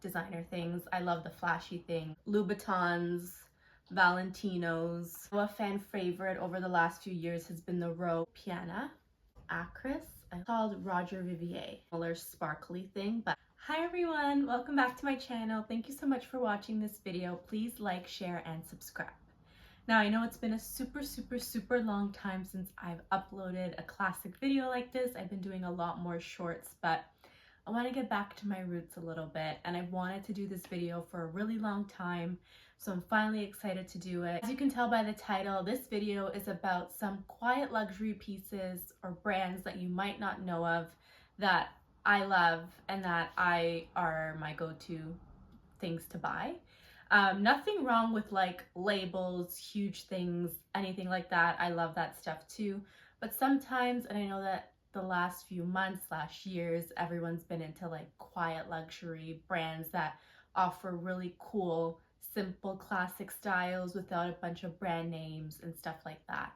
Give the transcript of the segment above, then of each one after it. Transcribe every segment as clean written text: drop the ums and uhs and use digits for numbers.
designer things. I love the flashy thing. Louboutins, Valentinos. A fan favorite over the last few years has been the Loro Piana Acris. I called Roger Vivier. Similar sparkly thing, but hi everyone, welcome back to my channel. Thank you so much for watching this video. Please like, share, and subscribe. Now I know it's been a super long time since I've uploaded a classic video like this. I've been doing a lot more shorts, but I want to get back to my roots a little bit, and I've wanted to do this video for a really long time, so I'm finally excited to do it. As you can tell by the title, this video is about some quiet luxury pieces or brands that you might not know of that I love and that are my go-to things to buy. Nothing wrong with like labels, huge things, anything like that. I love that stuff too. But sometimes, and I know that the last few months, last years, everyone's been into like quiet luxury brands that offer really cool, simple, classic styles without a bunch of brand names and stuff like that.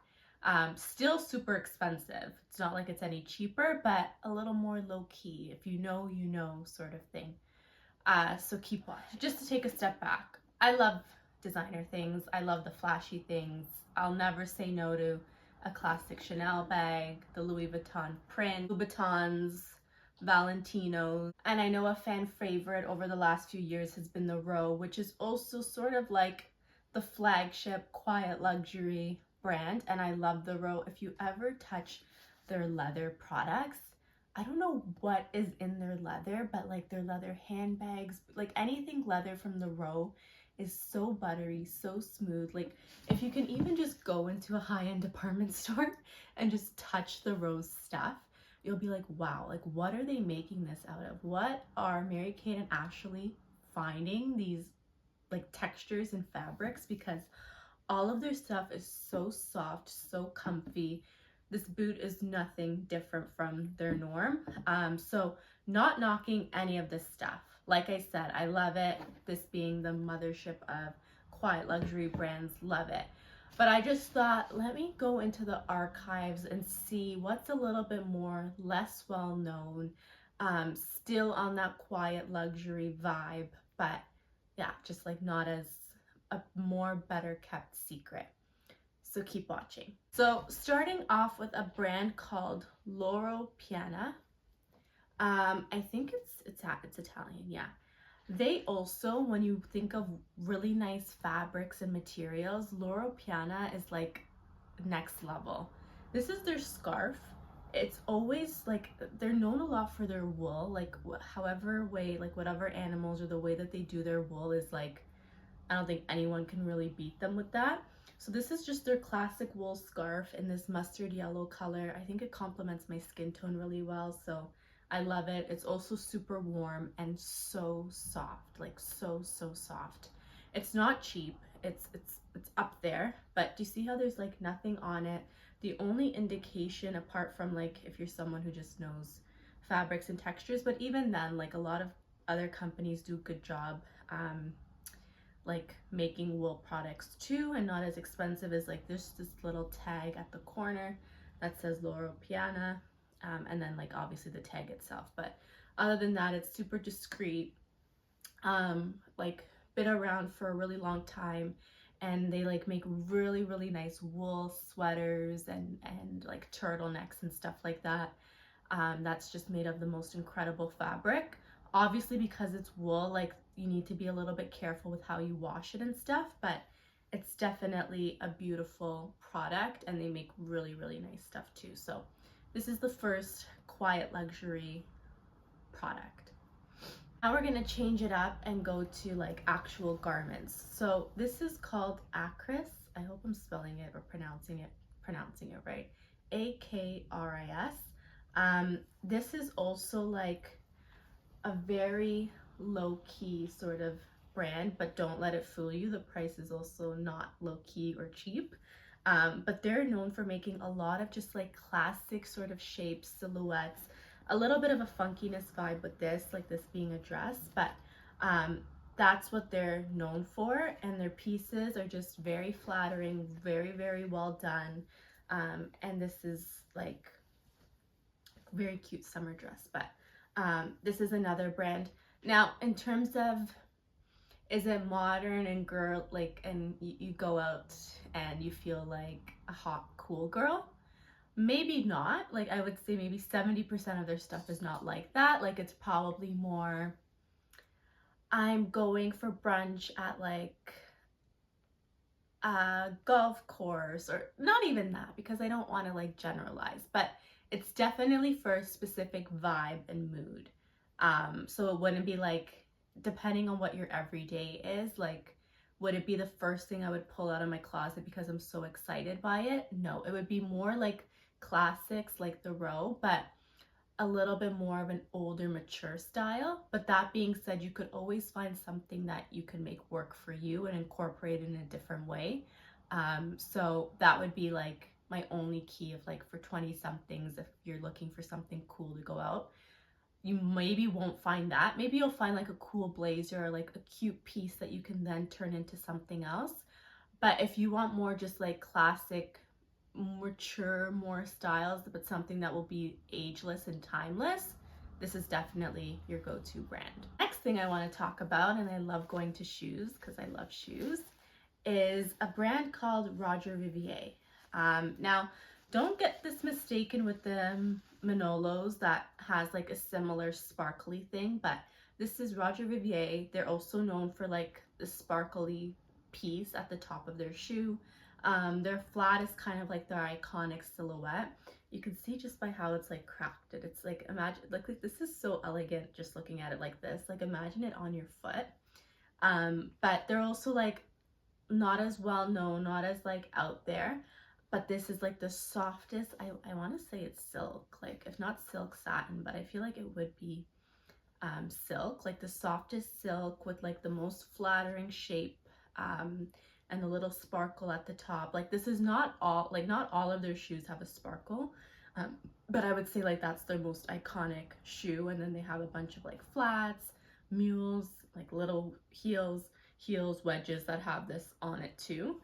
Still super expensive. It's not like it's any cheaper, but a little more low key. If you know, you know, sort of thing. So keep watching. Just to take a step back, I love designer things. I love the flashy things. I'll never say no to a classic Chanel bag, the Louis Vuitton print, Louboutins, Valentinos. And I know a fan favorite over the last few years has been the Loro, which is also sort of like the flagship quiet luxury brand. And I love the Loro. If you ever touch their leather products, I don't know what is in their leather, but like their leather handbags, like anything leather from the Loro is so buttery, so smooth. Like if you can even just go into a high-end department store and just touch the Loro's stuff, you'll be like, wow, like what are they making this out of? What are Mary-Kate and Ashley finding these like textures and fabrics? Because all of their stuff is so soft, so comfy. This boot is nothing different from their norm. So not knocking any of this stuff. Like I said, I love it. This being the mothership of quiet luxury brands, love it. But I just thought, let me go into the archives and see what's a little bit more less well known, still on that quiet luxury vibe, but yeah, just like not as a more better kept secret. So keep watching. So starting off with a brand called Loro Piana. I think it's Italian, yeah. They also, when you think of really nice fabrics and materials, Loro Piana is like next level. This is their scarf. It's always like, they're known a lot for their wool, like however way, like whatever animals or the way that they do their wool is like, I don't think anyone can really beat them with that. So this is just their classic wool scarf in this mustard yellow color. I think it complements my skin tone really well, so I love it. It's also super warm and so soft, like so soft. It's not cheap. It's up there, but do you see how there's like nothing on it? The only indication, apart from like if you're someone who just knows fabrics and textures, but even then, like a lot of other companies do a good job like making wool products too, and not as expensive as like there's this little tag at the corner that says Loro Piana, and then like obviously the tag itself, but other than that it's super discreet. Like been around for a really long time, and they like make really nice wool sweaters and like turtlenecks and stuff like that. That's just made of the most incredible fabric. Obviously, because it's wool, like you need to be a little bit careful with how you wash it and stuff, but it's definitely a beautiful product, and they make really nice stuff too. So this is the first quiet luxury product. Now we're gonna change it up and go to like actual garments. So this is called Acris. I hope I'm spelling it or pronouncing it right. Akris. This is also like a very low-key sort of brand, but don't let it fool you. The price is also not low-key or cheap. But they're known for making a lot of just like classic sort of shapes, silhouettes, a little bit of a funkiness vibe with this, like this being a dress, but that's what they're known for, and their pieces are just very flattering, very well done. And this is like very cute summer dress, but this is another brand. Now, in terms of, is it modern and girl, like, and you go out and you feel like a hot, cool girl? Maybe not. Like, I would say maybe 70% of their stuff is not like that. Like, it's probably more, I'm going for brunch at like a golf course, or not even that, because I don't want to like generalize, but it's definitely for a specific vibe and mood. So it wouldn't be like, depending on what your everyday is, like, would it be the first thing I would pull out of my closet because I'm so excited by it? No, it would be more like classics like the Row, but a little bit more of an older, mature style. But that being said, you could always find something that you can make work for you and incorporate it in a different way. So that would be like my only key of like for 20 somethings, if you're looking for something cool to go out. You maybe won't find that. Maybe you'll find like a cool blazer or like a cute piece that you can then turn into something else. But if you want more just like classic, mature, more styles, but something that will be ageless and timeless, this is definitely your go-to brand. Next thing I want to talk about, and I love going to shoes because I love shoes, is a brand called Roger Vivier. Now, don't get this mistaken with the Manolos that has like a similar sparkly thing, but this is Roger Vivier. They're also known for like the sparkly piece at the top of their shoe. Their flat is kind of like their iconic silhouette. You can see just by how it's like crafted. It's like, imagine, like this is so elegant just looking at it like this. Like imagine it on your foot. But they're also like not as well known, not as like out there. But this is like the softest, I want to say it's silk, like if not silk, satin, but I feel like it would be silk, like the softest silk with like the most flattering shape, and the little sparkle at the top. Like this is not all, like not all of their shoes have a sparkle, but I would say like that's their most iconic shoe. And then they have a bunch of like flats, mules, like little heels, wedges that have this on it too.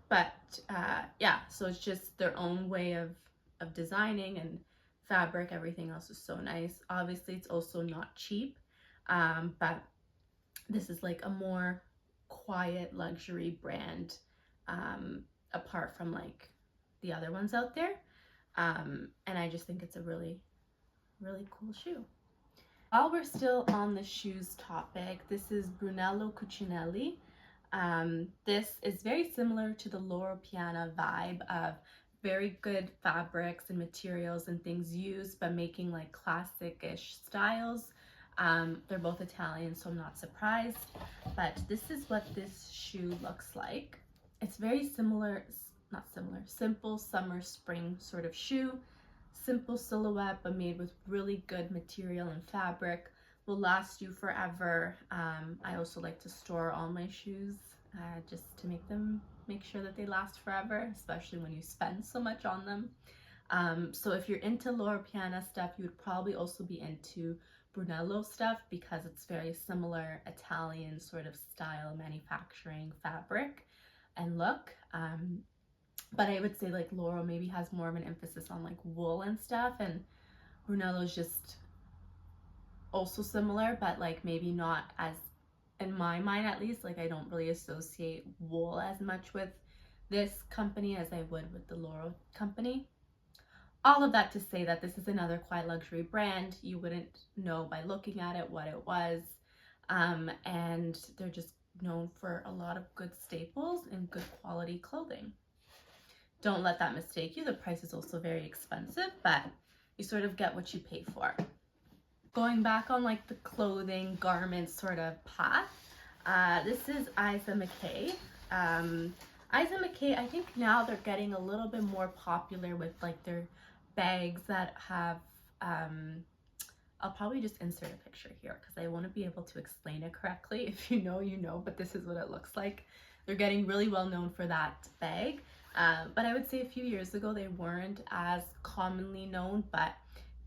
But yeah, so it's just their own way of designing, and fabric, everything else is so nice. Obviously it's also not cheap, but this is like a more quiet luxury brand, apart from like the other ones out there. And I just think it's a really, really cool shoe. While we're still on the shoes topic, this is Brunello Cucinelli. This is very similar to the Loro Piana vibe of very good fabrics and materials and things used, but making like classic-ish styles. They're both Italian, so I'm not surprised. But this is what this shoe looks like. It's very similar, not similar, simple summer spring sort of shoe. Simple silhouette, but made with really good material and fabric. Will last you forever. I also like to store all my shoes, just to make sure that they last forever, especially when you spend so much on them. So if you're into Loro Piana stuff, you would probably also be into Brunello stuff because it's very similar Italian sort of style, manufacturing, fabric, and look. But I would say like Loro maybe has more of an emphasis on like wool and stuff, and Brunello's just also similar, but like maybe not as, in my mind at least, like I don't really associate wool as much with this company as I would with the Loro company. All of that to say that this is another quite luxury brand. You wouldn't know by looking at it what it was. And they're just known for a lot of good staples and good quality clothing. Don't let that mistake you. The price is also very expensive, but you sort of get what you pay for. Going back on like the clothing, garments sort of path, this is Isa McKay. Isa McKay, I think now they're getting a little bit more popular with like their bags that have, I'll probably just insert a picture here because I want to be able to explain it correctly. If you know, you know, but this is what it looks like. They're getting really well known for that bag. But I would say a few years ago, they weren't as commonly known, but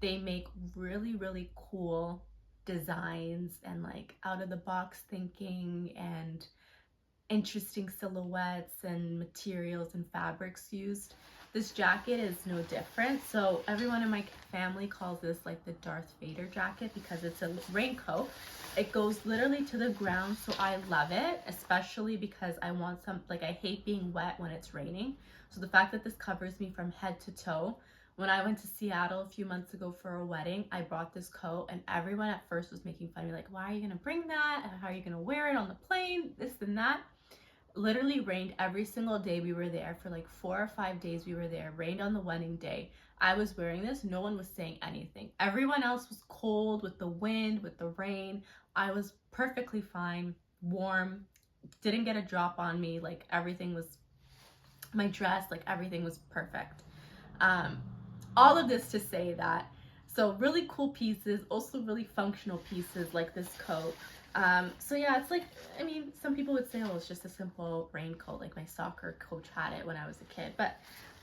they make really, really cool designs and like out of the box thinking and interesting silhouettes and materials and fabrics used. This jacket is no different. So everyone in my family calls this like the Darth Vader jacket because it's a raincoat. It goes literally to the ground, so I love it, especially because I want some, like, I hate being wet when it's raining. So the fact that this covers me from head to toe. When I went to Seattle a few months ago for a wedding, I brought this coat and everyone at first was making fun of me, like, why are you gonna bring that? And how are you gonna wear it on the plane? This and that. Literally rained every single day we were there. For like 4 or 5 days we were there. Rained on the wedding day. I was wearing this. No one was saying anything. Everyone else was cold with the wind, with the rain. I was perfectly fine, warm, didn't get a drop on me. Like everything was, my dress, like everything was perfect. All of this to say that, so really cool pieces, also really functional pieces like this coat. So yeah, it's like, I mean, some people would say, oh, it's just a simple raincoat, like my soccer coach had it when I was a kid. But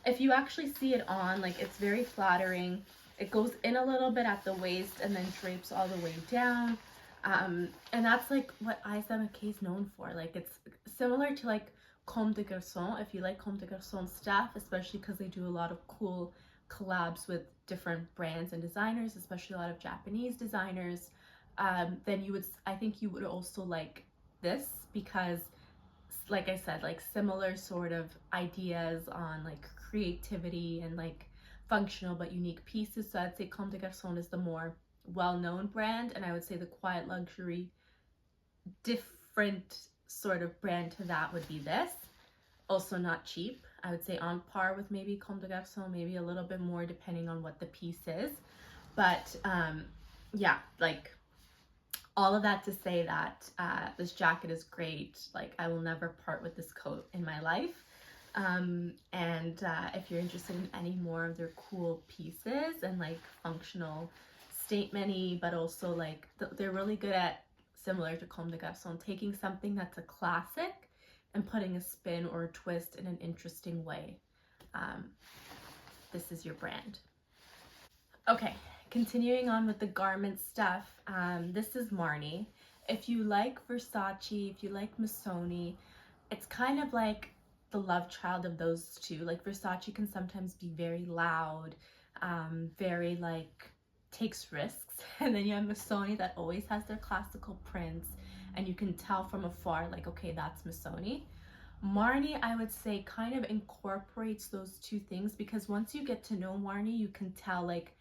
if you actually see it on, like, it's very flattering. It goes in a little bit at the waist and then drapes all the way down. And that's like what ISMK is known for. Like, it's similar to like Comme des Garçons, if you like Comme des Garçons stuff, especially because they do a lot of cool collabs with different brands and designers, especially a lot of Japanese designers. Then you would, I think you would also like this because, like I said, like similar sort of ideas on like creativity and like functional but unique pieces. So I'd say Comme des Garçons is the more well-known brand, and I would say the quiet luxury different sort of brand to that would be this. Also not cheap. I would say on par with maybe Comme des Garçons, maybe a little bit more depending on what the piece is. But yeah, like all of that to say that this jacket is great. Like, I will never part with this coat in my life. And if you're interested in any more of their cool pieces and like functional statement-y, but also like they're really good at, similar to Comme des Garçons, taking something that's a classic and putting a spin or a twist in an interesting way. This is your brand. Okay, continuing on with the garment stuff. This is Marni. If you like Versace, if you like Missoni, it's kind of like the love child of those two. Like, Versace can sometimes be very loud, very like takes risks, and then you have Missoni that always has their classical prints, and you can tell from afar, like, okay, that's Missoni. Marni, I would say, kind of incorporates those two things, because once you get to know Marni, you can tell like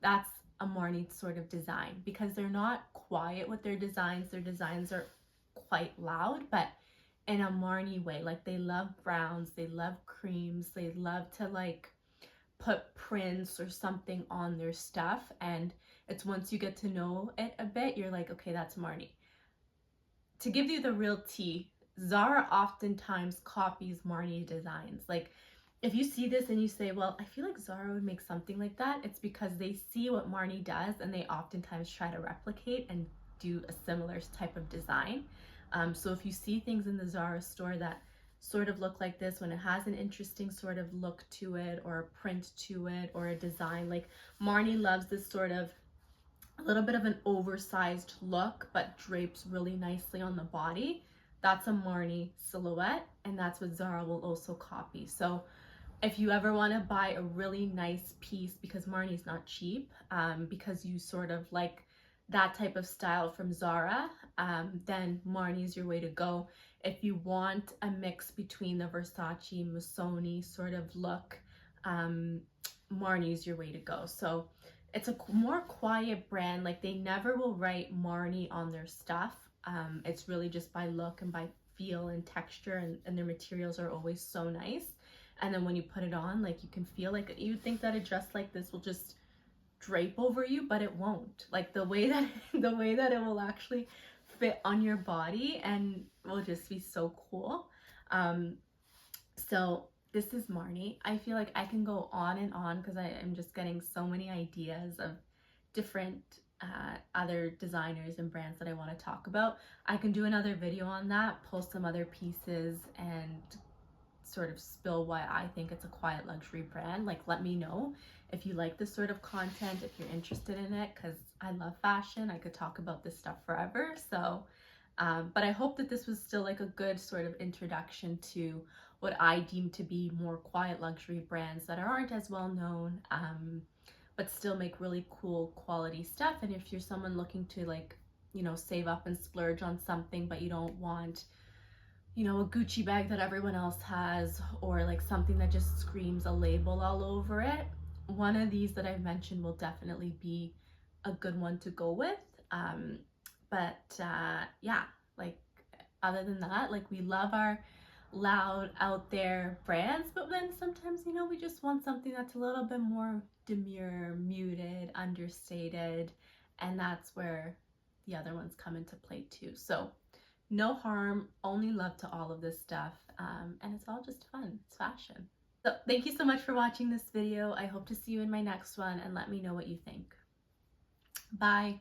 that's a Marni sort of design, because they're not quiet with their designs. Their designs are quite loud, but in a Marni way. Like, they love browns, they love creams, they love to like put prints or something on their stuff, and it's once you get to know it a bit, you're like, okay, that's Marni. To give you the real tea, Zara oftentimes copies Marni designs. Like, if you see this and you say, well, I feel like Zara would make something like that, it's because they see what Marni does and they oftentimes try to replicate and do a similar type of design. So if you see things in the Zara store that sort of look like this, when it has an interesting sort of look to it or a print to it or a design, like Marni loves this sort of a little bit of an oversized look but drapes really nicely on the body. That's a Marni silhouette, and that's what Zara will also copy. So if you ever want to buy a really nice piece, because Marni's not cheap, because you sort of like that type of style from Zara, then Marni's your way to go. If you want a mix between the Versace, Missoni sort of look, Marni's your way to go. So it's a more quiet brand. Like, they never will write Marni on their stuff. It's really just by look and by feel and texture, and their materials are always so nice. And then when you put it on, like, you can feel like, you think that a dress like this will just drape over you, but it won't. Like, the way that it will actually fit on your body and will just be so cool. So this is Marni. I feel like I can go on and on because I am just getting so many ideas of different other designers and brands that I want to talk about. I can do another video on that, pull some other pieces, and sort of spill why I think it's a quiet luxury brand. Like, let me know if you like this sort of content, if you're interested in it, because I love fashion. I could talk about this stuff forever. So But I hope that this was still like a good sort of introduction to what I deem to be more quiet luxury brands that aren't as well known, but still make really cool quality stuff. And if you're someone looking to like, you know, save up and splurge on something, but you don't want, you know, a Gucci bag that everyone else has, or like something that just screams a label all over it, one of these that I've mentioned will definitely be a good one to go with. Yeah, like other than that, like we love our loud out there brands, but then sometimes, you know, we just want something that's a little bit more demure, muted, understated, and that's where the other ones come into play too. So no harm, only love to all of this stuff, and it's all just fun. It's fashion. So thank you so much for watching this video. I hope to see you in my next one, and let me know what you think. Bye.